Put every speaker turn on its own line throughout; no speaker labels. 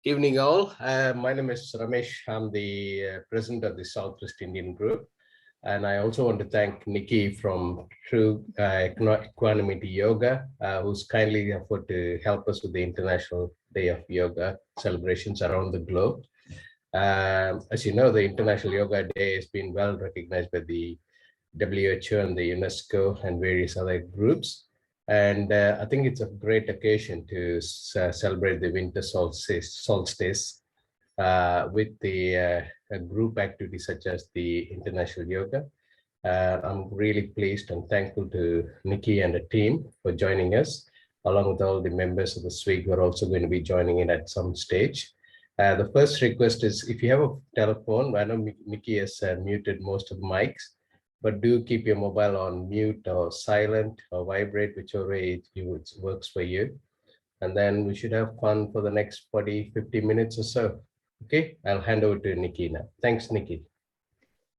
Evening all. My name is Ramesh. I'm the president of the Southwest Indian group. And I also want to thank Nikki from True Equanimity Yoga, who's kindly offered to help us with the International Day of Yoga celebrations around the globe. As you know, the International Yoga Day has been well recognized by the WHO and the UNESCO and various other groups. And I think it's a great occasion to celebrate the winter solstice with the group activities such as the International Yoga. I'm really pleased and thankful to Nikki and the team for joining us, along with all the members of the SWIG who are also going to be joining in at some stage. The first request is if you have a telephone, I know Nikki has muted most of the mics, but do keep your mobile on mute or silent or vibrate, whichever way it works for you. And then we should have fun for the next 50 minutes or so. Okay, I'll hand over to Nikki now. Thanks, Nikki.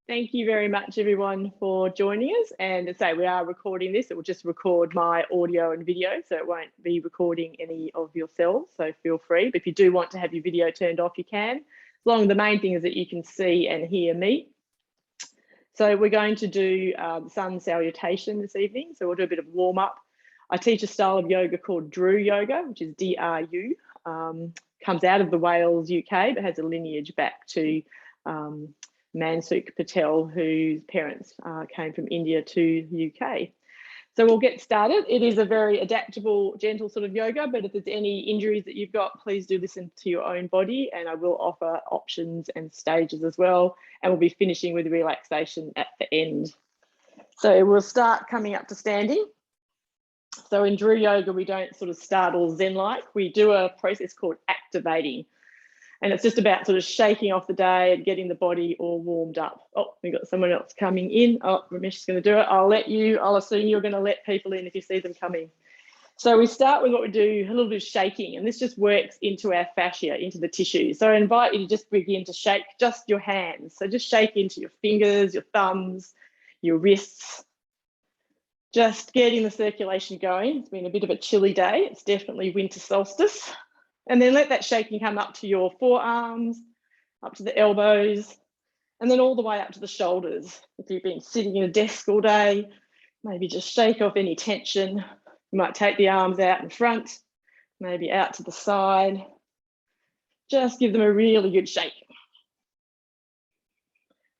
Thank you very much, everyone, for joining us. And to say we are recording this, it will just record my audio and video, so it won't be recording any of yourselves. So feel free. But if you do want to have your video turned off, you can. As long as the main thing is that you can see and hear me. So we're going to do the sun salutation this evening. So we'll do a bit of warm up. I teach a style of yoga called Drew Yoga, which is DRU. Comes out of the Wales, UK, but has a lineage back to Mansukh Patel, whose parents came from India to the UK. So we'll get started. It is a very adaptable, gentle sort of yoga, but if there's any injuries that you've got, please do listen to your own body, and I will offer options and stages as well. And we'll be finishing with relaxation at the end. So we'll start coming up to standing. So in Drew Yoga, we don't sort of start all Zen-like. We do a process called activating. And it's just about sort of shaking off the day and getting the body all warmed up. Oh, we've got someone else coming in. Oh, Ramesh is going to do it. I'll assume you're going to let people in if you see them coming. So we start with what we do, a little bit of shaking, and this just works into our fascia, into the tissue. So I invite you to just begin to shake just your hands. So just shake into your fingers, your thumbs, your wrists, just getting the circulation going. It's been a bit of a chilly day. It's definitely winter solstice. And then let that shaking come up to your forearms, up to the elbows, and then all the way up to the shoulders. If you've been sitting in a desk all day, maybe just shake off any tension. You might take the arms out in front, maybe out to the side. Just give them a really good shake.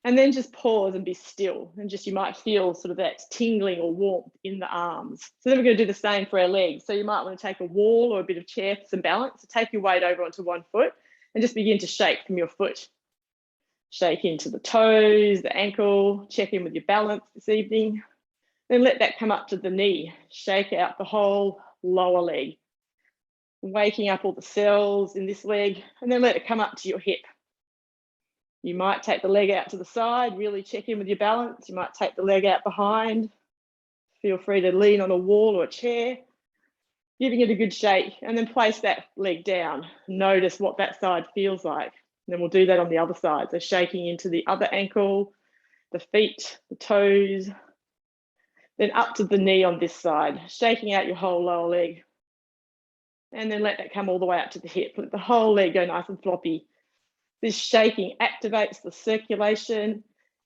And then just pause and be still. And just you might feel sort of that tingling or warmth in the arms. So then we're going to do the same for our legs. So you might want to take a wall or a bit of chair for some balance. So take your weight over onto one foot and just begin to shake from your foot. Shake into the toes, the ankle, check in with your balance this evening. Then let that come up to the knee. Shake out the whole lower leg. Waking up all the cells in this leg, and then let it come up to your hip. You might take the leg out to the side, really check in with your balance. You might take the leg out behind. Feel free to lean on a wall or a chair, giving it a good shake, and then place that leg down. Notice what that side feels like. And then we'll do that on the other side. So shaking into the other ankle, the feet, the toes, then up to the knee on this side, shaking out your whole lower leg. And then let that come all the way up to the hip. Let the whole leg go nice and floppy. This shaking activates the circulation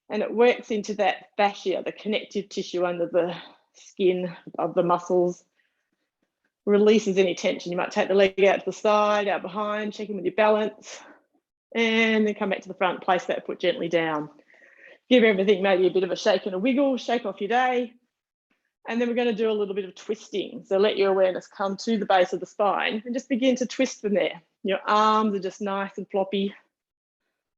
and it works into that fascia, the connective tissue under the skin of the muscles, releases any tension. You might take the leg out to the side, out behind, check in with your balance, and then come back to the front, place that foot gently down. Give everything maybe a bit of a shake and a wiggle, shake off your day. And then we're going to do a little bit of twisting. So let your awareness come to the base of the spine and just begin to twist from there. Your arms are just nice and floppy.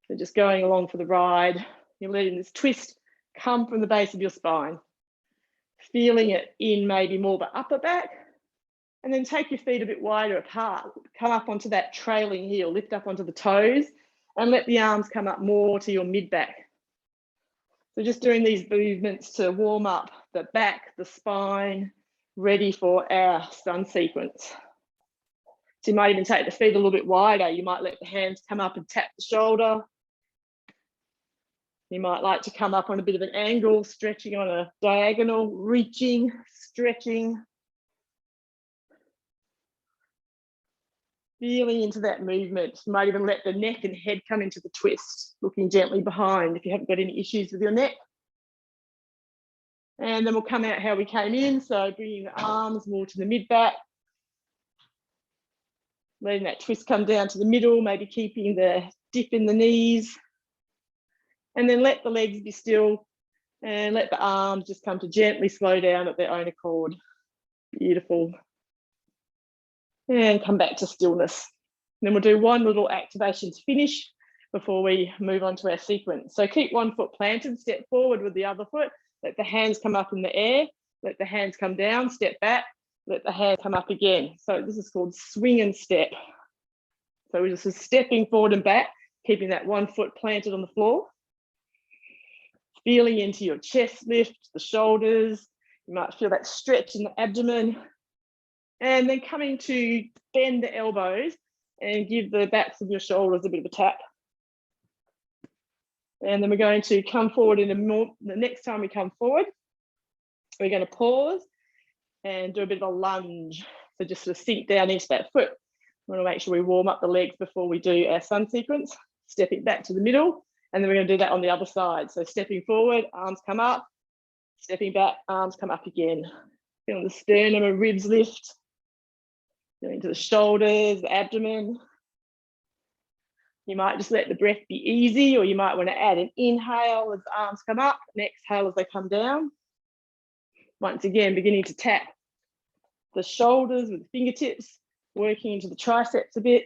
They're just going along for the ride. You're letting this twist come from the base of your spine. Feeling it in maybe more the upper back. And then take your feet a bit wider apart. Come up onto that trailing heel, lift up onto the toes, and let the arms come up more to your mid-back. So just doing these movements to warm up the back, the spine, ready for our sun sequence. So you might even take the feet a little bit wider. You might let the hands come up and tap the shoulder. You might like to come up on a bit of an angle, stretching on a diagonal, reaching, stretching. Feeling into that movement. You might even let the neck and head come into the twist, looking gently behind if you haven't got any issues with your neck. And then we'll come out how we came in. So bringing the arms more to the mid-back. Letting that twist come down to the middle, maybe keeping the dip in the knees. And then let the legs be still and let the arms just come to gently slow down at their own accord. Beautiful. And come back to stillness. And then we'll do one little activation to finish before we move on to our sequence. So keep one foot planted, step forward with the other foot, let the hands come up in the air, let the hands come down, step back, let the hands come up again. So this is called swing and step. So we're just stepping forward and back, keeping that one foot planted on the floor. Feeling into your chest lift, the shoulders. You might feel that stretch in the abdomen. And then coming to bend the elbows and give the backs of your shoulders a bit of a tap. And then we're going to come forward in the next time we come forward, we're going to pause and do a bit of a lunge. So just sort of sink down into that foot. We want to make sure we warm up the legs before we do our sun sequence. Stepping back to the middle, and then we're going to do that on the other side. So stepping forward, arms come up, stepping back, arms come up again. Feeling the sternum and ribs lift. Going to the shoulders, the abdomen. You might just let the breath be easy, or you might want to add an inhale as the arms come up, an exhale as they come down. Once again, beginning to tap the shoulders with the fingertips, working into the triceps a bit,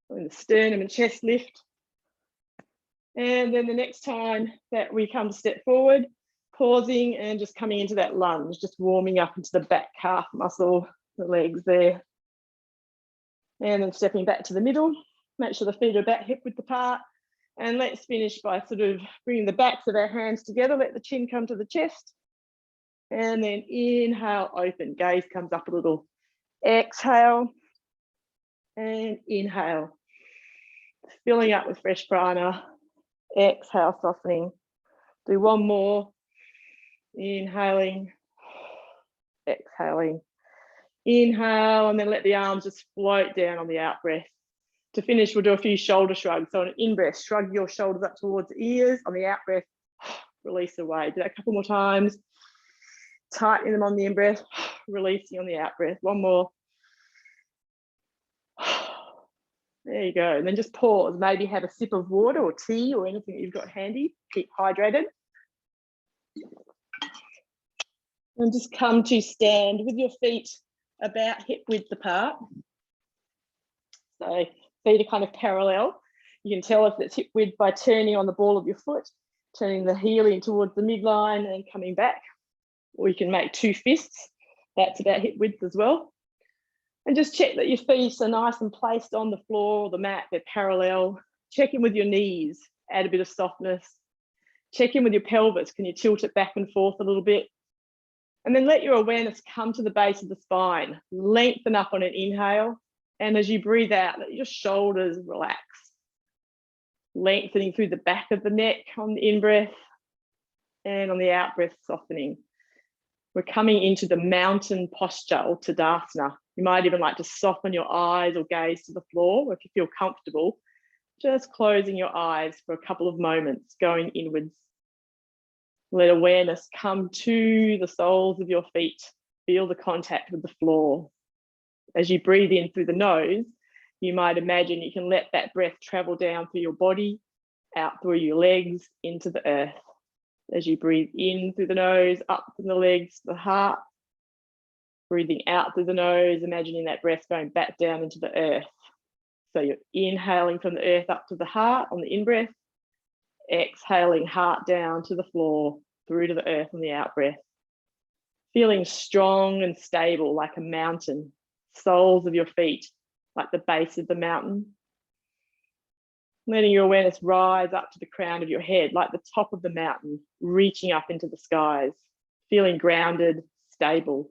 and the sternum and chest lift. And then the next time that we come to step forward, pausing and just coming into that lunge, just warming up into the back calf muscle, the legs there. And then stepping back to the middle, make sure the feet are about hip width apart. And let's finish by sort of bringing the backs of our hands together, let the chin come to the chest. And then inhale, open, gaze comes up a little. Exhale and inhale. Filling up with fresh prana. Exhale, softening. Do one more. Inhaling, exhaling. Inhale, and then let the arms just float down on the out breath. To finish, we'll do a few shoulder shrugs. So on an in-breath, shrug your shoulders up towards the ears. On the out-breath, release away. Do that a couple more times. Tightening them on the in-breath, releasing on the out-breath. One more. There you go. And then just pause. Maybe have a sip of water or tea or anything that you've got handy. Keep hydrated. And just come to stand with your feet about hip width apart. So feet are kind of parallel. You can tell if it's hip width by turning on the ball of your foot, turning the heel in towards the midline and coming back. Or you can make two fists. That's about hip width as well. And just check that your feet are nice and placed on the floor or the mat. They're parallel. Check in with your knees. Add a bit of softness. Check in with your pelvis. Can you tilt it back and forth a little bit? And then let your awareness come to the base of the spine. Lengthen up on an inhale. And as you breathe out, let your shoulders relax. Lengthening through the back of the neck on the in-breath. And on the out-breath, softening. We're coming into the mountain posture or Tadasana. You might even like to soften your eyes or gaze to the floor, or if you feel comfortable, just closing your eyes for a couple of moments, going inwards. Let awareness come to the soles of your feet. Feel the contact with the floor. As you breathe in through the nose, you might imagine you can let that breath travel down through your body, out through your legs, into the earth. As you breathe in through the nose, up from the legs to the heart. Breathing out through the nose, imagining that breath going back down into the earth. So you're inhaling from the earth up to the heart on the in-breath. Exhaling heart down to the floor, through to the earth on the out-breath. Feeling strong and stable like a mountain. Soles of your feet like the base of the mountain. Letting your awareness rise up to the crown of your head like the top of the mountain, reaching up into the skies. Feeling grounded, stable.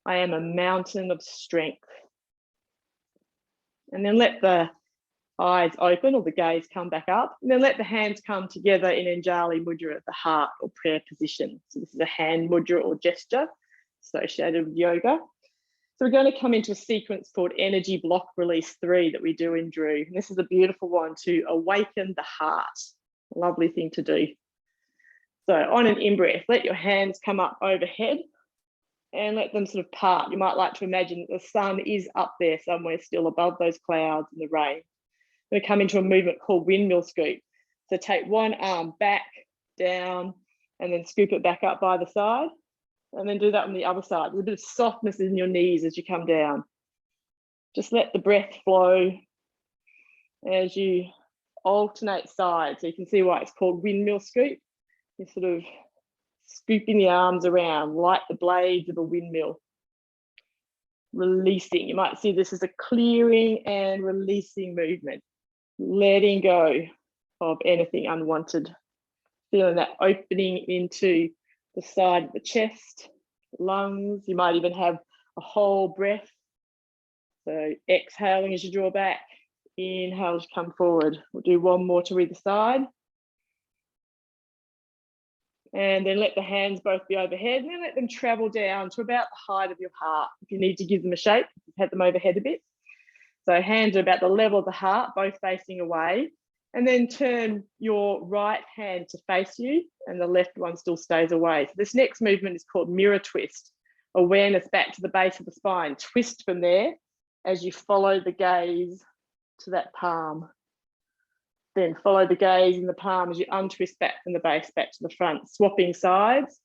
I am a mountain of strength. And then let the eyes open or the gaze come back up. And then let the hands come together in Anjali Mudra at the heart or prayer position. So this is a hand mudra or gesture associated with yoga. So we're going to come into a sequence called Energy Block Release 3 that we do in Drew. And this is a beautiful one to awaken the heart. Lovely thing to do. So on an in-breath, let your hands come up overhead and let them sort of part. You might like to imagine that the sun is up there somewhere still above those clouds and the rain. We're going to come into a movement called windmill scoop. So take one arm back, down, and then scoop it back up by the side. And then do that on the other side. There's a bit of softness in your knees as you come down. Just let the breath flow as you alternate sides. So you can see why it's called windmill scoop. You're sort of scooping the arms around like the blades of a windmill. Releasing. You might see this as a clearing and releasing movement. Letting go of anything unwanted. Feeling that opening into the side of the chest, lungs. You might even have a whole breath. So exhaling as you draw back, inhale as you come forward. We'll do one more to either side. And then let the hands both be overhead and then let them travel down to about the height of your heart. If you need to give them a shape, have them overhead a bit. So hands are about the level of the heart, both facing away. And then turn your right hand to face you and the left one still stays away. So this next movement is called mirror twist. Awareness back to the base of the spine. Twist from there as you follow the gaze to that palm. Then follow the gaze in the palm as you untwist back from the base back to the front. Swapping sides,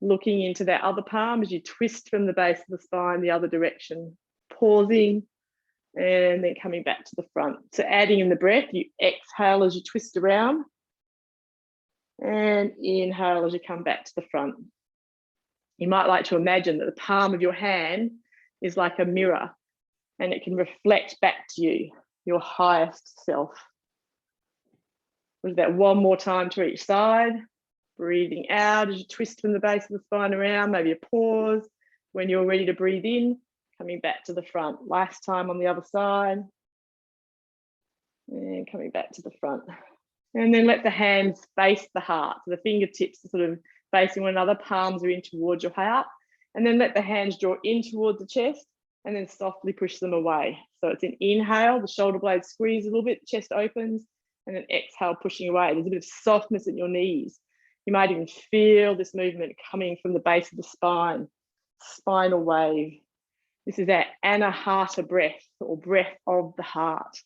looking into that other palm as you twist from the base of the spine the other direction. Pausing. And then coming back to the front. So adding in the breath, you exhale as you twist around and inhale as you come back to the front. You might like to imagine that the palm of your hand is like a mirror and it can reflect back to you, your highest self. We'll do that one more time to each side. Breathing out as you twist from the base of the spine around, maybe a pause when you're ready to breathe in. Coming back to the front. Last time on the other side. And coming back to the front. And then let the hands face the heart. So the fingertips are sort of facing one another, palms are in towards your heart. And then let the hands draw in towards the chest and then softly push them away. So it's an inhale, the shoulder blades squeeze a little bit, the chest opens, and then exhale, pushing away. There's a bit of softness in your knees. You might even feel this movement coming from the base of the spine, spinal wave. This is that anahata breath or breath of the heart.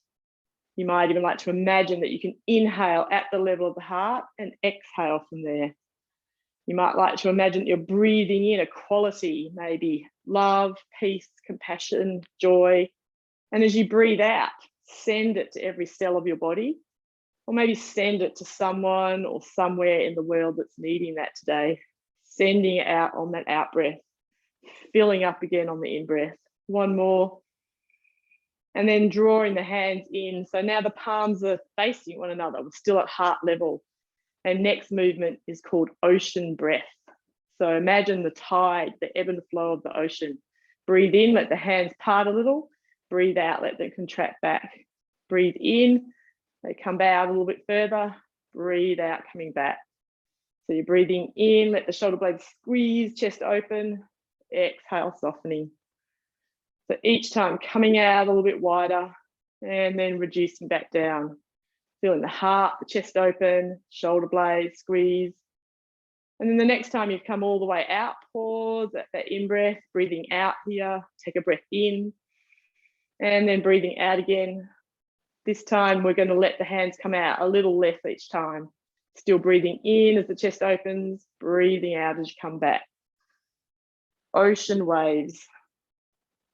You might even like to imagine that you can inhale at the level of the heart and exhale from there. You might like to imagine you're breathing in a quality, maybe love, peace, compassion, joy. And as you breathe out, send it to every cell of your body, or maybe send it to someone or somewhere in the world that's needing that today. Sending it out on that out breath. Filling up again on the in-breath. One more. And then drawing the hands in. So now the palms are facing one another. We're still at heart level. And next movement is called ocean breath. So imagine the tide, the ebb and flow of the ocean. Breathe in, let the hands part a little. Breathe out, let them contract back. Breathe in, they come out a little bit further. Breathe out, coming back. So you're breathing in, let the shoulder blades squeeze, chest open. Exhale, softening. So each time coming out a little bit wider and then reducing back down. Feeling the heart, the chest open, shoulder blades squeeze. And then the next time you come all the way out, pause at that in-breath, breathing out here, take a breath in, and then breathing out again. This time we're going to let the hands come out a little less each time. Still breathing in as the chest opens, breathing out as you come back. Ocean waves.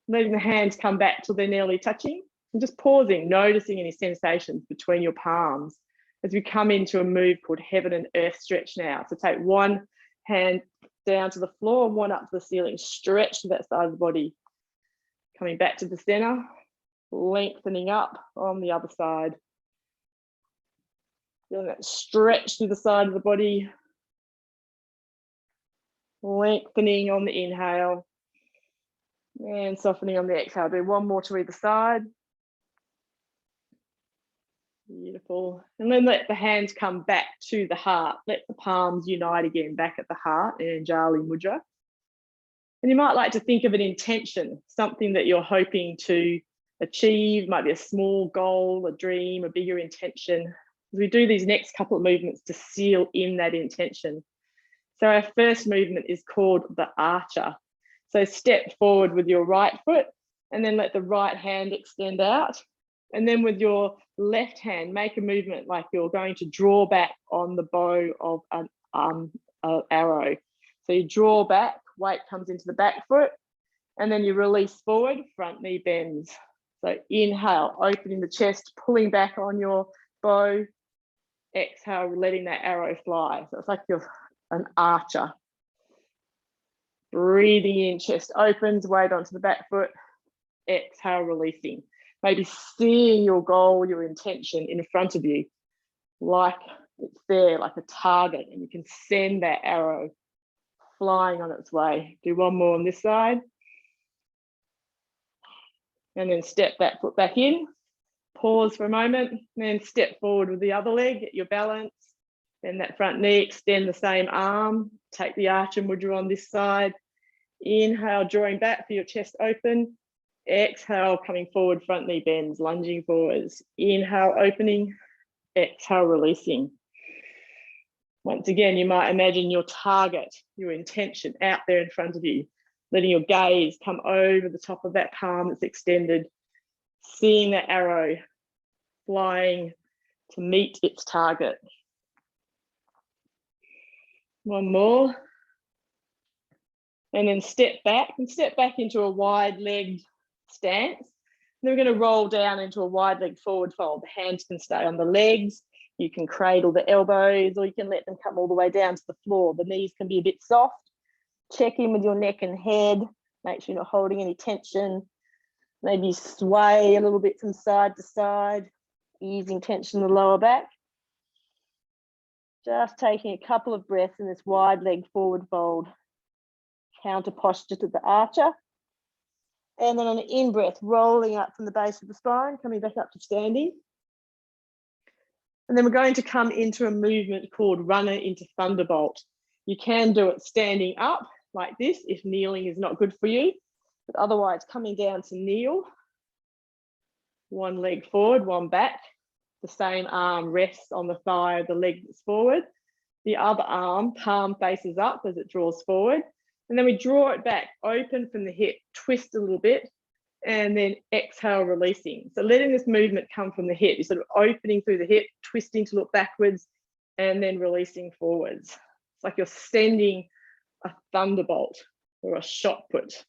Letting the hands come back till they're nearly touching and just pausing, noticing any sensations between your palms as we come into a move called heaven and earth stretch now. So take one hand down to the floor and one up to the ceiling. Stretch to that side of the body. Coming back to the center, lengthening up on the other side. Feeling that stretch through the side of the body. Lengthening on the inhale and softening on the exhale. Do one more to either side. Beautiful. And then let the hands come back to the heart. Let the palms unite again back at the heart in Anjali Mudra. And you might like to think of an intention, something that you're hoping to achieve, might be a small goal, a dream, a bigger intention. We do these next couple of movements to seal in that intention. So our first movement is called the archer. So step forward with your right foot and then let the right hand extend out. And then with your left hand, make a movement like you're going to draw back on the bow of an arrow. So you draw back, weight comes into the back foot, and then you release forward, front knee bends. So inhale, opening the chest, pulling back on your bow. Exhale, letting that arrow fly. So it's like you're an archer. Breathing in, chest opens, weight onto the back foot. Exhale, releasing. Maybe seeing your goal, your intention in front of you, like it's there, like a target, and you can send that arrow flying on its way. Do one more on this side. And then step that foot back in. Pause for a moment, and then step forward with the other leg, get your balance. Then that front knee, extend the same arm. Take the archer mudra on this side. Inhale, drawing back for your chest open. Exhale, coming forward, front knee bends, lunging forwards. Inhale, opening. Exhale, releasing. Once again, you might imagine your target, your intention out there in front of you, letting your gaze come over the top of that palm that's extended, seeing that arrow flying to meet its target. One more. And then step back into a wide-legged stance. And then we're going to roll down into a wide-legged forward fold. The hands can stay on the legs. You can cradle the elbows, or you can let them come all the way down to the floor. The knees can be a bit soft. Check in with your neck and head. Make sure you're not holding any tension. Maybe sway a little bit from side to side, easing tension in the lower back. Just taking a couple of breaths in this wide leg forward fold. Counter posture to the archer. And then on an in-breath, rolling up from the base of the spine, coming back up to standing. And then we're going to come into a movement called runner into thunderbolt. You can do it standing up like this if kneeling is not good for you, but otherwise coming down to kneel. One leg forward, one back. The same arm rests on the thigh of the leg that's forward. The other arm, palm faces up as it draws forward. And then we draw it back, open from the hip, twist a little bit, and then exhale, releasing. So letting this movement come from the hip, you're sort of opening through the hip, twisting to look backwards, and then releasing forwards. It's like you're sending a thunderbolt or a shot put,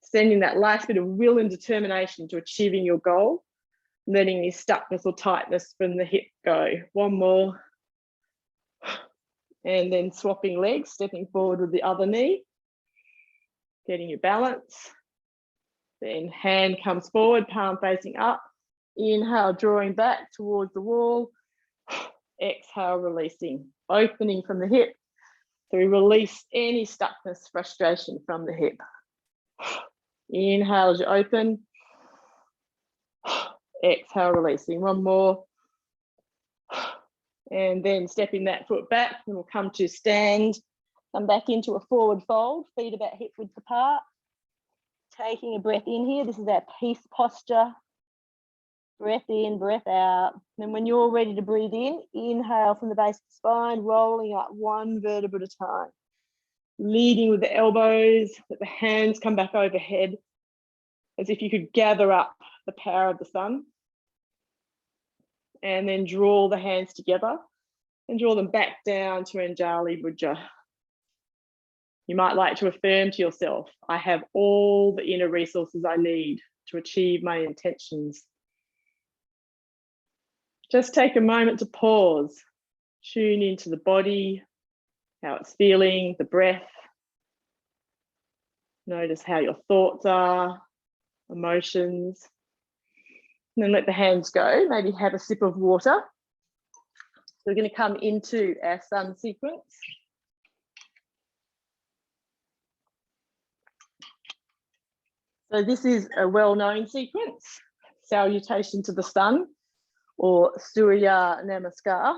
sending that last bit of will and determination to achieving your goal, letting the stuckness or tightness from the hip go. One more. And then swapping legs, stepping forward with the other knee, getting your balance. Then hand comes forward, palm facing up. Inhale, drawing back towards the wall. Exhale, releasing, opening from the hip. So we release any stuckness, frustration from the hip. Inhale as you open. Exhale, releasing. One more. And then stepping that foot back, and we'll come to stand. Come back into a forward fold, feet about hip width apart. Taking a breath in here. This is our peace posture. Breath in, breath out. Then when you're ready to breathe in, inhale from the base of the spine, rolling up one vertebra at a time. Leading with the elbows, let the hands come back overhead, as if you could gather up the power of the sun. And then draw the hands together and draw them back down to Anjali Mudra. You might like to affirm to yourself, I have all the inner resources I need to achieve my intentions. Just take a moment to pause, tune into the body, how it's feeling, the breath. Notice how your thoughts are, emotions. And then let the hands go, maybe have a sip of water. So we're going to come into our sun sequence. So this is a well-known sequence, Salutation to the Sun, or Surya Namaskar.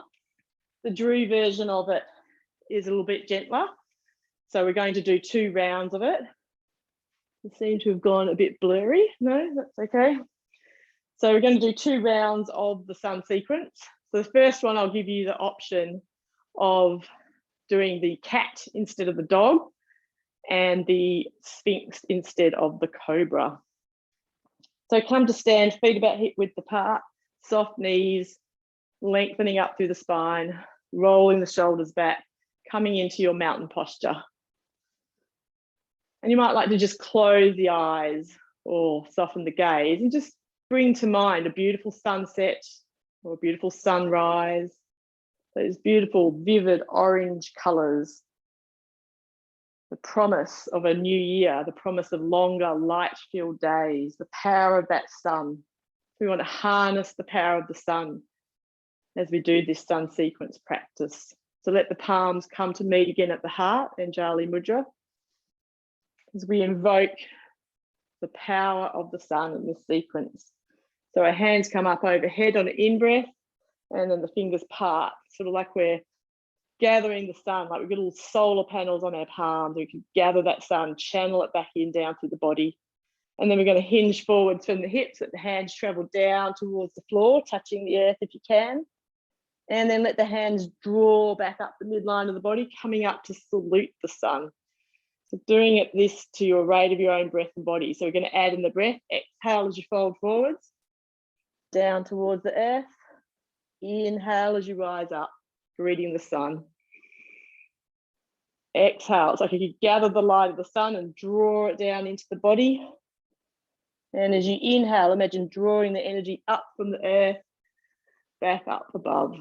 The Drew version of it is a little bit gentler. So we're going to do 2 rounds of it. It seemed to have gone a bit blurry. No, that's okay. So we're going to do 2 rounds of the sun sequence. So the first one, I'll give you the option of doing the cat instead of the dog and the sphinx instead of the cobra. So come to stand, feet about hip width apart, soft knees, lengthening up through the spine, rolling the shoulders back, coming into your mountain posture. And you might like to just close the eyes or soften the gaze and just bring to mind a beautiful sunset or a beautiful sunrise, those beautiful, vivid orange colours, the promise of a new year, the promise of longer, light-filled days, the power of that sun. We want to harness the power of the sun as we do this sun sequence practice. So let the palms come to meet again at the heart, Anjali Mudra, as we invoke the power of the sun in this sequence. So our hands come up overhead on an in-breath, and then the fingers part, sort of like we're gathering the sun, like we've got little solar panels on our palms. We can gather that sun, channel it back in down through the body. And then we're going to hinge forwards from the hips, let the hands travel down towards the floor, touching the earth if you can. And then let the hands draw back up the midline of the body, coming up to salute the sun. So doing this to your rate of your own breath and body. So we're going to add in the breath, exhale as you fold forwards, down towards the earth. Inhale as you rise up, greeting the sun. Exhale, it's like you could gather the light of the sun and draw it down into the body. And as you inhale, imagine drawing the energy up from the earth, back up above.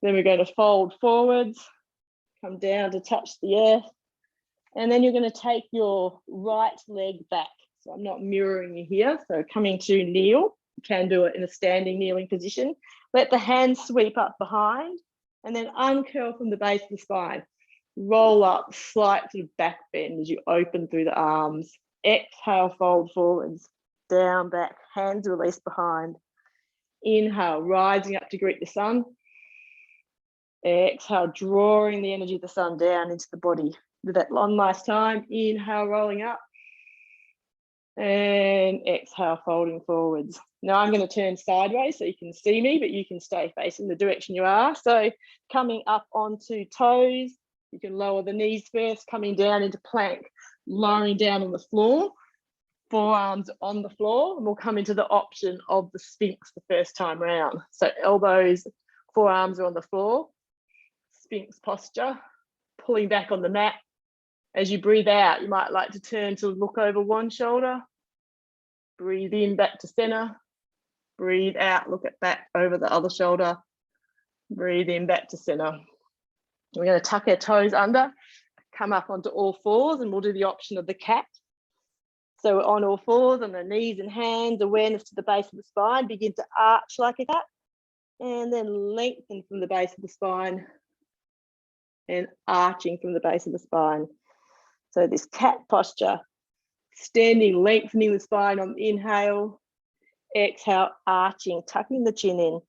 Then we're going to fold forwards, come down to touch the earth. And then you're going to take your right leg back. So I'm not mirroring you here. So coming to kneel, you can do it in a standing kneeling position. Let the hands sweep up behind and then uncurl from the base of the spine. Roll up, slight sort of back bend as you open through the arms. Exhale, fold forwards, down, back, hands released behind. Inhale, rising up to greet the sun. Exhale, drawing the energy of the sun down into the body. Do that one last time. Inhale, rolling up. And exhale, folding forwards. Now I'm going to turn sideways so you can see me, but you can stay facing the direction you are. So coming up onto toes, you can lower the knees first, coming down into plank, lowering down on the floor, forearms on the floor, and we'll come into the option of the Sphinx the first time round. So elbows, forearms are on the floor, Sphinx posture, pulling back on the mat. As you breathe out, you might like to turn to look over one shoulder, breathe in back to center, breathe out, look at back over the other shoulder, breathe in back to center. We're going to tuck our toes under, come up onto all fours, and we'll do the option of the cat. So we're on all fours, on the knees and hands, awareness to the base of the spine, begin to arch like a cat, and then lengthen from the base of the spine and arching from the base of the spine. So this cat posture, standing, lengthening the spine on the inhale, exhale, arching, tucking the chin in,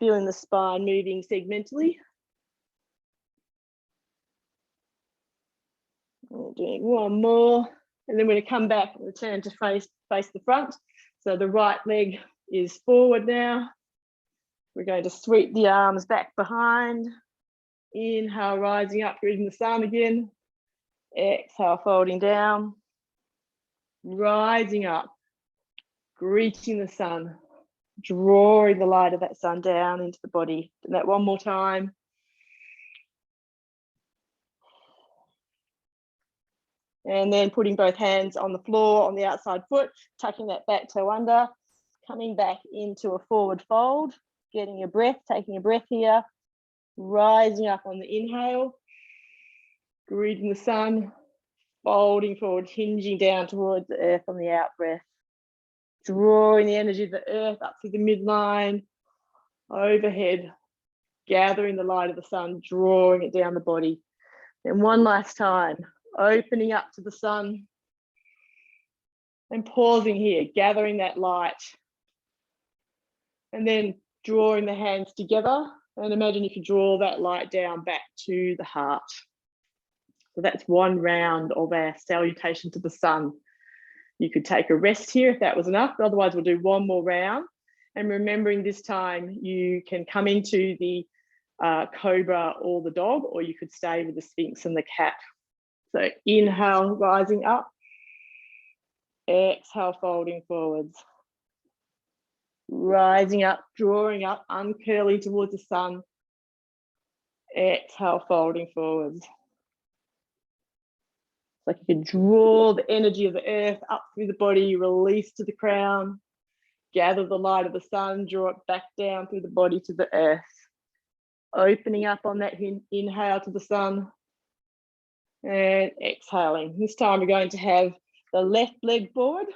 feeling the spine moving segmentally. We're doing one more, and then we're going to come back and return to face the front. So the right leg is forward now. We're going to sweep the arms back behind. Inhale, rising up, greeting the sun again. Exhale, folding down. Rising up, greeting the sun, drawing the light of that sun down into the body. Do that one more time. And then putting both hands on the floor on the outside foot, tucking that back toe under, coming back into a forward fold, getting your breath, taking a breath here, rising up on the inhale, greeting the sun, folding forward, hinging down towards the earth on the out breath, drawing the energy of the earth up through the midline, overhead, gathering the light of the sun, drawing it down the body. And one last time, opening up to the sun and pausing here, gathering that light. And then drawing the hands together. And imagine if you draw that light down back to the heart. So that's one round of our salutation to the sun. You could take a rest here if that was enough, but otherwise we'll do one more round. And remembering this time, you can come into the cobra or the dog, or you could stay with the Sphinx and the cat. So inhale, rising up. Exhale, folding forwards. Rising up, drawing up, uncurling towards the sun. Exhale, folding forwards. Like you can draw the energy of the earth up through the body, release to the crown, gather the light of the sun, draw it back down through the body to the earth. Opening up on that inhale to the sun and exhaling. This time we're going to have the left leg forward,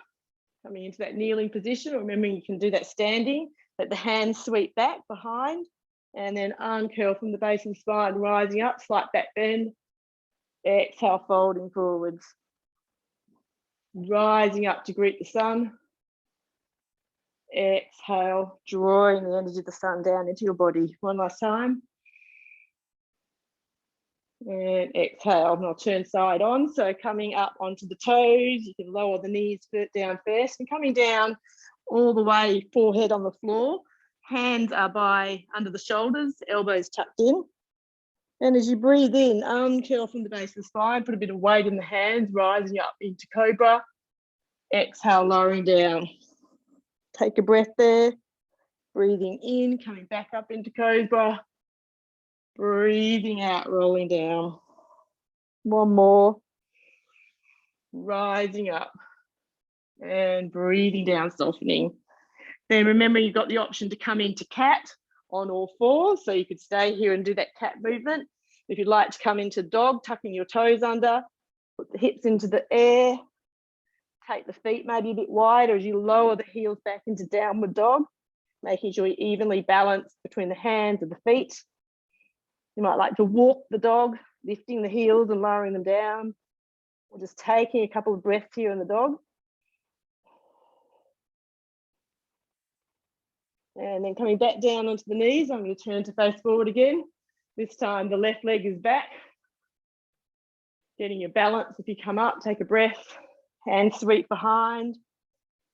coming into that kneeling position. Remembering you can do that standing, let the hands sweep back behind and then uncurl from the base of the spine, rising up, slight back bend. Exhale, folding forwards. Rising up to greet the sun. Exhale, drawing the energy of the sun down into your body. One last time. And exhale, and I'll turn side on. So coming up onto the toes, you can lower the knees down first and coming down all the way, forehead on the floor. Hands are by under the shoulders, elbows tucked in. And as you breathe in, uncurl from the base of the spine, put a bit of weight in the hands, rising up into cobra. Exhale, lowering down. Take a breath there. Breathing in, coming back up into cobra. Breathing out, rolling down. One more. Rising up and breathing down, softening. Then remember you've got the option to come into cat on all fours. So you could stay here and do that cat movement. If you'd like to come into dog, tucking your toes under, put the hips into the air, take the feet maybe a bit wider as you lower the heels back into downward dog, making sure you're evenly balanced between the hands and the feet. You might like to walk the dog, lifting the heels and lowering them down, or just taking a couple of breaths here in the dog. And then coming back down onto the knees, I'm going to turn to face forward again. This time the left leg is back. Getting your balance. If you come up, take a breath. Hands sweep behind.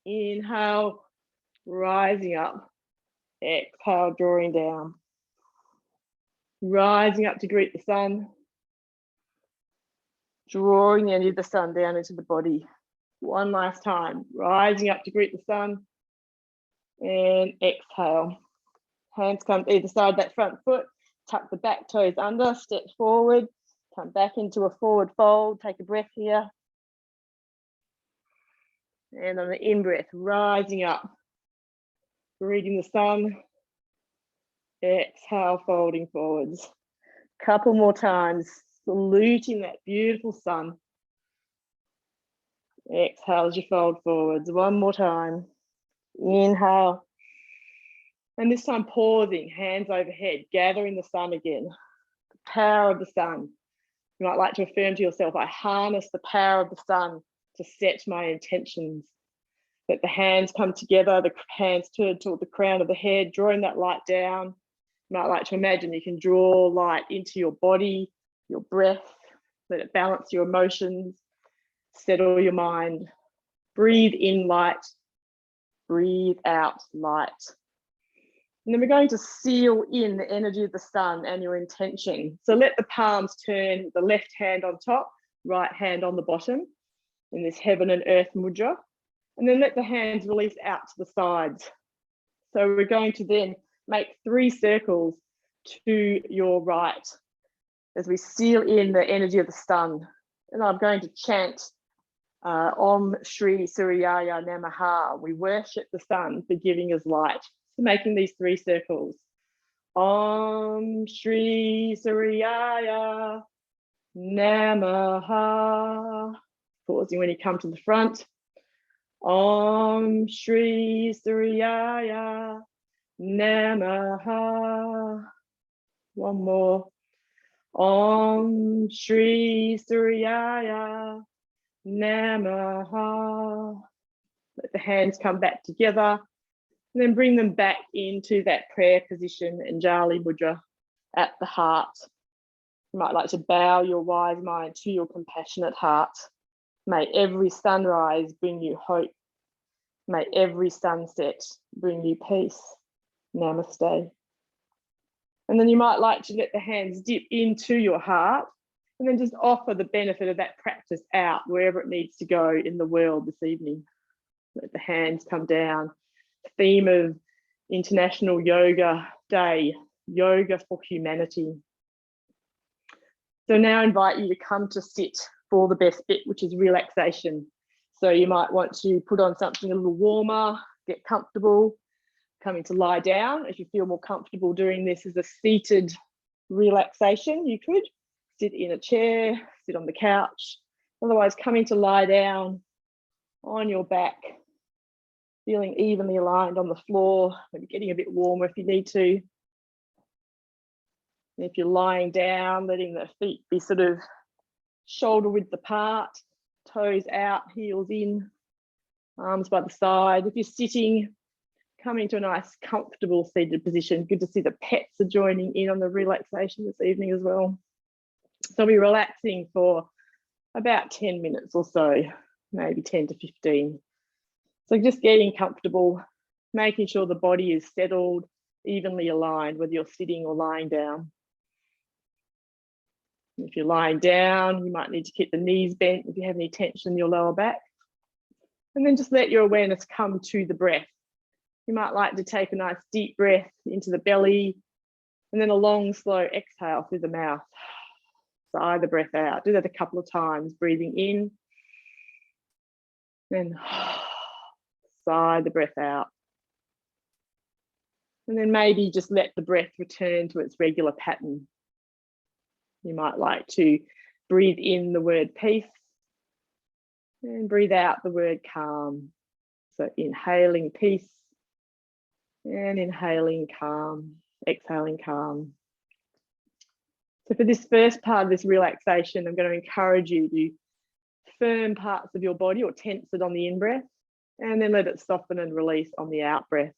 Inhale, rising up. Exhale, drawing down. Rising up to greet the sun. Drawing the energy of the sun down into the body. One last time. Rising up to greet the sun. And exhale. Hands come to either side of that front foot. Tuck the back toes under, step forward. Come back into a forward fold. Take a breath here. And on the in-breath, rising up. Greeting the sun. Exhale, folding forwards. Couple more times, saluting that beautiful sun. Exhale as you fold forwards. One more time. Inhale. And this time pausing, hands overhead, gathering the sun again. The power of the sun. You might like to affirm to yourself, I harness the power of the sun to set my intentions. Let the hands come together, the hands turn toward the crown of the head, drawing that light down. You might like to imagine you can draw light into your body, your breath, let it balance your emotions, settle your mind. Breathe in light, breathe out light. And then we're going to seal in the energy of the sun and your intention. So let the palms turn, the left hand on top, right hand on the bottom in this heaven and earth mudra. And then let the hands release out to the sides. So we're going to then make 3 circles to your right as we seal in the energy of the sun. And I'm going to chant Om Shri Surya Namaha. We worship the sun for giving us light. So making these 3 circles. Om Shri Surya Namaha. Pausing when you come to the front. Om Shri Surya Namaha. One more. Om Shri Surya Namaha. Let the hands come back together and then bring them back into that prayer position, Anjali Mudra, at the heart. You might like to bow your wise mind to your compassionate heart. May every sunrise bring you hope. May every sunset bring you peace. Namaste. And then you might like to let the hands dip into your heart and then just offer the benefit of that practice out wherever it needs to go in the world this evening. Let the hands come down. Theme of International Yoga Day, Yoga for Humanity. So now I invite you to come to sit for the best bit, which is relaxation. So you might want to put on something a little warmer, get comfortable, coming to lie down. If you feel more comfortable doing this as a seated relaxation, you could sit in a chair, sit on the couch. Otherwise, coming to lie down on your back, feeling evenly aligned on the floor, maybe getting a bit warmer if you need to. And if you're lying down, letting the feet be sort of shoulder width apart, toes out, heels in, arms by the side. If you're sitting, coming to a nice comfortable seated position. Good to see the pets are joining in on the relaxation this evening as well. So I'll be relaxing for about 10 minutes or so, maybe 10 to 15. So just getting comfortable, making sure the body is settled, evenly aligned, whether you're sitting or lying down. If you're lying down, you might need to keep the knees bent if you have any tension in your lower back. And then just let your awareness come to the breath. You might like to take a nice deep breath into the belly and then a long, slow exhale through the mouth. Sigh the breath out. Do that a couple of times, breathing in, then sigh the breath out. And then maybe just let the breath return to its regular pattern. You might like to breathe in the word peace and breathe out the word calm. So inhaling peace and inhaling calm, exhaling calm. So for this first part of this relaxation, I'm going to encourage you to firm parts of your body or tense it on the in-breath and then let it soften and release on the out-breath.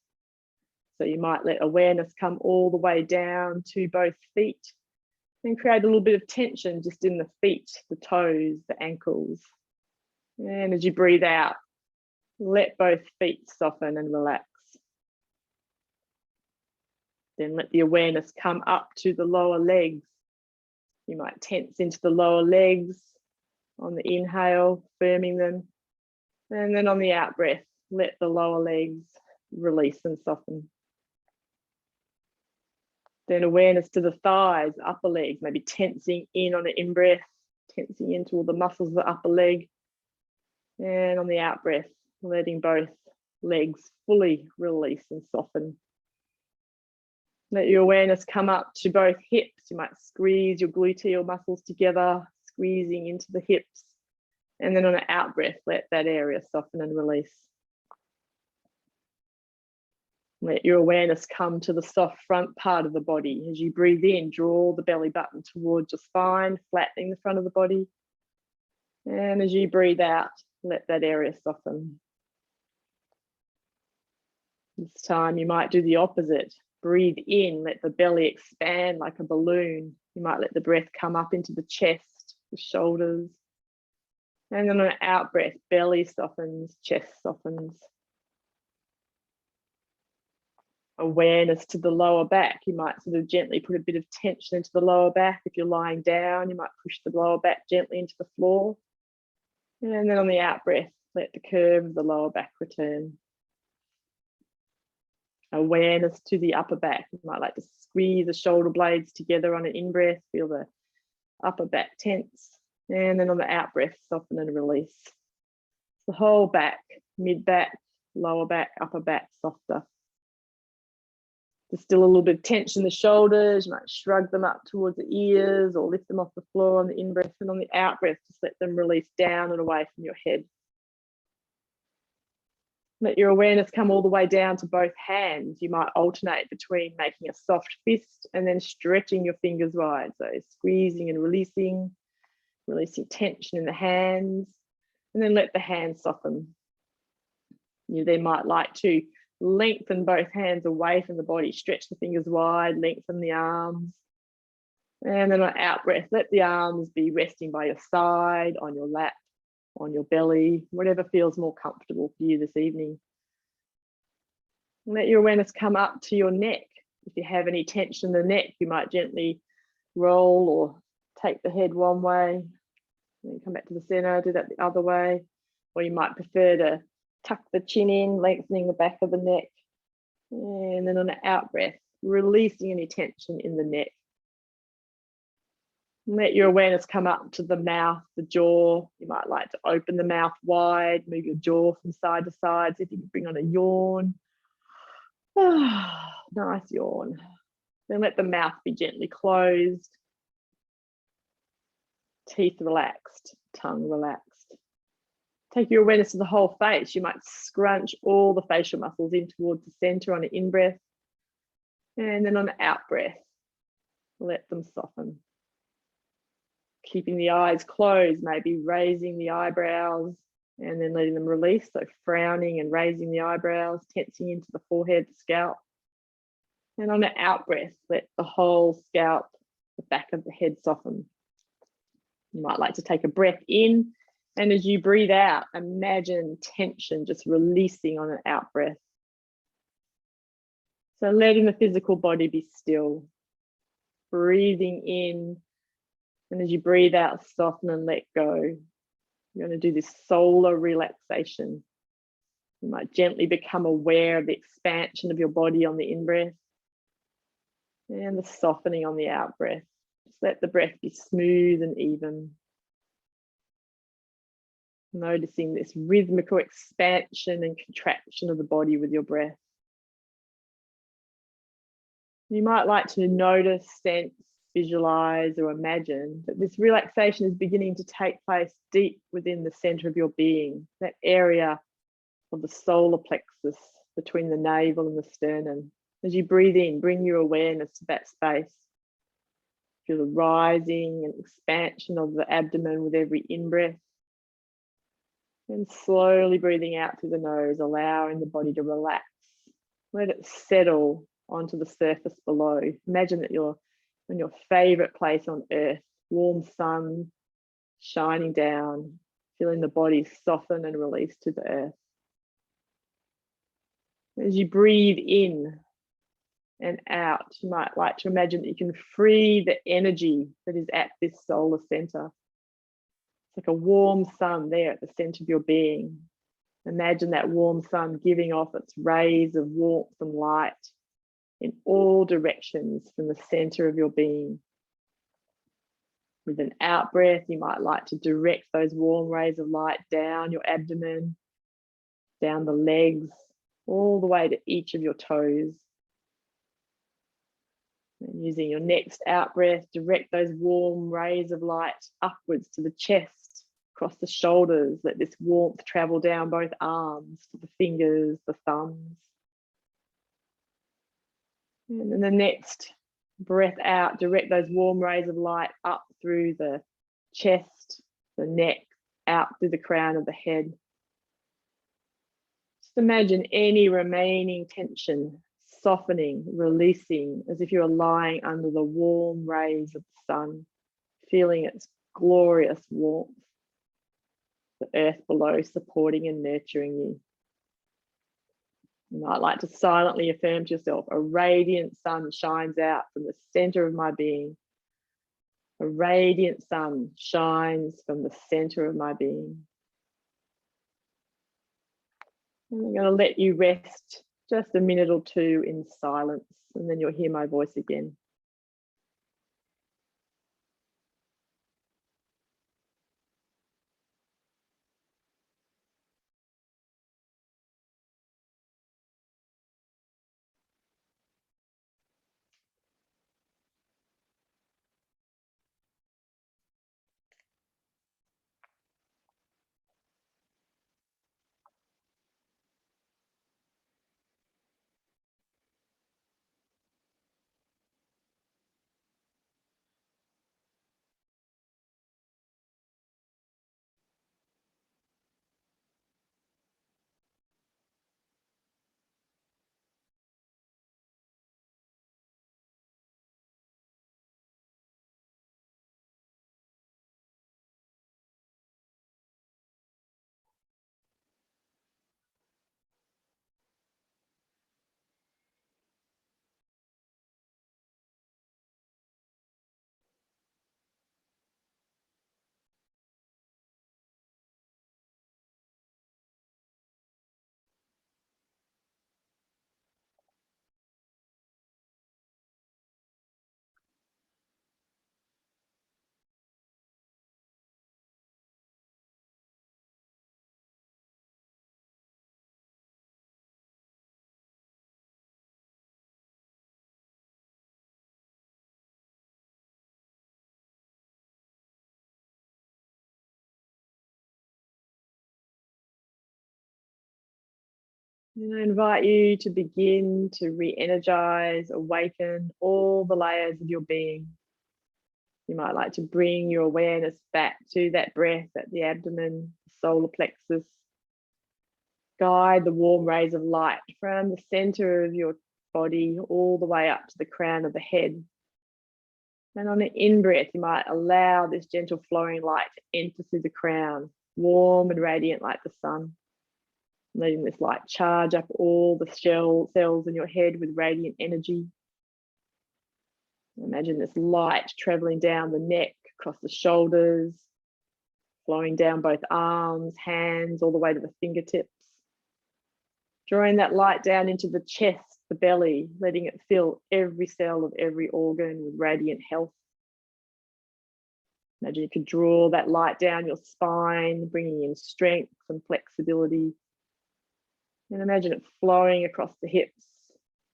So you might let awareness come all the way down to both feet and create a little bit of tension just in the feet, the toes, the ankles. And as you breathe out, let both feet soften and relax. Then let the awareness come up to the lower legs. You might tense into the lower legs on the inhale, firming them. And then on the out breath, let the lower legs release and soften. Then awareness to the thighs, upper legs, maybe tensing in on the in-breath, tensing into all the muscles of the upper leg. And on the out breath, letting both legs fully release and soften. Let your awareness come up to both hips. You might squeeze your gluteal muscles together, squeezing into the hips. And then on an out breath, let that area soften and release. Let your awareness come to the soft front part of the body. As you breathe in, draw the belly button towards your spine, flattening the front of the body. And as you breathe out, let that area soften. This time you might do the opposite. Breathe in, let the belly expand like a balloon. You might let the breath come up into the chest, the shoulders. And then on an out breath, belly softens, chest softens. Awareness to the lower back. You might sort of gently put a bit of tension into the lower back. If you're lying down, you might push the lower back gently into the floor. And then on the out breath, let the curve of the lower back return. Awareness to the upper back. You might like to squeeze the shoulder blades together on an in-breath. Feel the upper back tense. And then on the out breath, soften and release. The whole back, mid-back, lower back, upper back, softer. There's still a little bit of tension in the shoulders. You might shrug them up towards the ears or lift them off the floor on the in-breath, and on the out-breath, just let them release down and away from your head. Let your awareness come all the way down to both hands. You might alternate between making a soft fist and then stretching your fingers wide. So squeezing and releasing tension in the hands, and then let the hands soften. You then might like to lengthen both hands away from the body, stretch the fingers wide, lengthen the arms. And then on out breath, let the arms be resting by your side, on your lap, on your belly, whatever feels more comfortable for you this evening. Let your awareness come up to your neck. If you have any tension in the neck, you might gently roll or take the head one way, then come back to the center, do that the other way. Or you might prefer to tuck the chin in, lengthening the back of the neck. And then on an out breath, releasing any tension in the neck. Let your awareness come up to the mouth, the jaw. You might like to open the mouth wide, move your jaw from side to side. See if you can bring on a yawn. Nice yawn. Then let the mouth be gently closed. Teeth relaxed, tongue relaxed. Take your awareness to the whole face. You might scrunch all the facial muscles in towards the center on an in-breath. And then on an out-breath, let them soften. Keeping the eyes closed, maybe raising the eyebrows and then letting them release. So frowning and raising the eyebrows, tensing into the forehead, the scalp. And on an out-breath, let the whole scalp, the back of the head soften. You might like to take a breath in, and as you breathe out, imagine tension just releasing on an out-breath. So letting the physical body be still, breathing in, and as you breathe out, soften and let go. You're going to do this solar relaxation. You might gently become aware of the expansion of your body on the in-breath and the softening on the out-breath. Just let the breath be smooth and even. Noticing this rhythmical expansion and contraction of the body with your breath. You might like to notice, sense, visualize, or imagine that this relaxation is beginning to take place deep within the center of your being, that area of the solar plexus between the navel and the sternum. As you breathe in, bring your awareness to that space. Feel the rising and expansion of the abdomen with every in-breath. And slowly breathing out through the nose, allowing the body to relax. Let it settle onto the surface below. Imagine that you're in your favorite place on earth, warm sun shining down, feeling the body soften and release to the earth. As you breathe in and out, you might like to imagine that you can free the energy that is at this solar center. It's like a warm sun there at the center of your being. Imagine that warm sun giving off its rays of warmth and light in all directions from the center of your being. With an out breath, you might like to direct those warm rays of light down your abdomen, down the legs, all the way to each of your toes. And using your next out breath, direct those warm rays of light upwards to the chest, across the shoulders. Let this warmth travel down both arms, to the fingers, the thumbs. And then the next breath out, direct those warm rays of light up through the chest, the neck, out through the crown of the head. Just imagine any remaining tension softening, releasing, as if you're lying under the warm rays of the sun, feeling its glorious warmth, the earth below supporting and nurturing you. You might like to silently affirm to yourself, a radiant sun shines out from the center of my being. A radiant sun shines from the center of my being. And I'm going to let you rest just a minute or two in silence, and then you'll hear my voice again. And I invite you to begin to re-energize, awaken all the layers of your being. You might like to bring your awareness back to that breath at the abdomen, solar plexus. Guide the warm rays of light from the center of your body all the way up to the crown of the head. And on an in-breath, you might allow this gentle flowing light to enter through the crown, warm and radiant like the sun. Letting this light charge up all the cells in your head with radiant energy. Imagine this light traveling down the neck, across the shoulders, flowing down both arms, hands, all the way to the fingertips. Drawing that light down into the chest, the belly, letting it fill every cell of every organ with radiant health. Imagine you could draw that light down your spine, bringing in strength and flexibility. And imagine it flowing across the hips,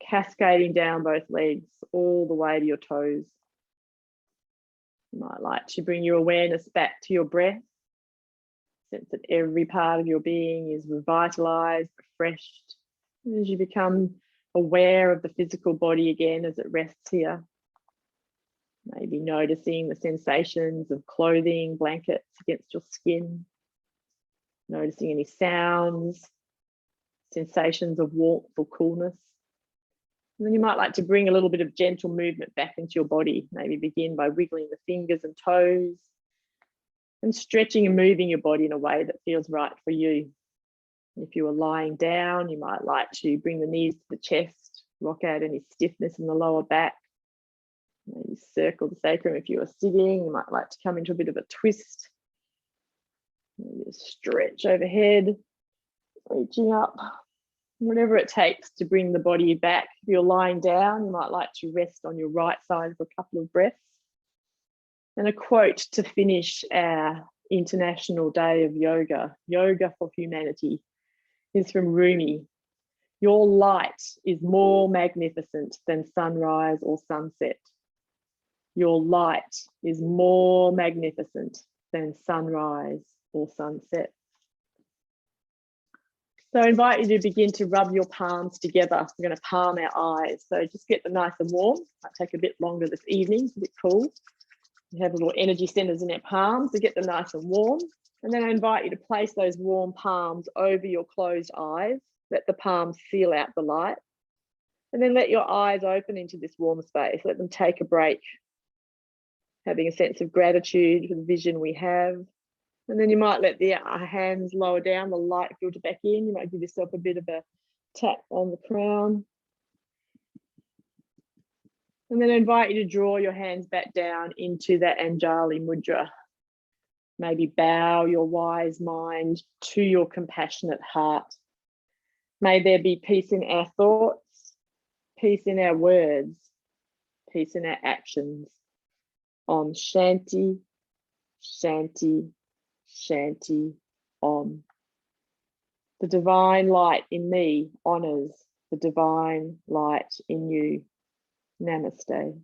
cascading down both legs, all the way to your toes. You might like to bring your awareness back to your breath. Sense that every part of your being is revitalized, refreshed. And as you become aware of the physical body again as it rests here, maybe noticing the sensations of clothing, blankets against your skin, noticing any sounds, sensations of warmth or coolness. And then you might like to bring a little bit of gentle movement back into your body. Maybe begin by wiggling the fingers and toes and stretching and moving your body in a way that feels right for you. If you are lying down, you might like to bring the knees to the chest, rock out any stiffness in the lower back. Maybe circle the sacrum. If you are sitting, you might like to come into a bit of a twist. Maybe a stretch overhead, reaching up. Whatever it takes to bring the body back. If you're lying down, you might like to rest on your right side for a couple of breaths. And a quote to finish our International Day of Yoga, Yoga for Humanity, is from Rumi. Your light is more magnificent than sunrise or sunset. Your light is more magnificent than sunrise or sunset. So I invite you to begin to rub your palms together. We're going to palm our eyes. So just get them nice and warm. Might take a bit longer this evening. It's a bit cool. You have little energy centers in our palms, so get them nice and warm. And then I invite you to place those warm palms over your closed eyes. Let the palms feel out the light. And then let your eyes open into this warm space. Let them take a break. Having a sense of gratitude for the vision we have. And then you might let the hands lower down, the light filter back in. You might give yourself a bit of a tap on the crown. And then I invite you to draw your hands back down into that Anjali mudra. Maybe bow your wise mind to your compassionate heart. May there be peace in our thoughts, peace in our words, peace in our actions. Om Shanti, Shanti, Shanti, Om. The divine light in me honors the divine light in you. Namaste.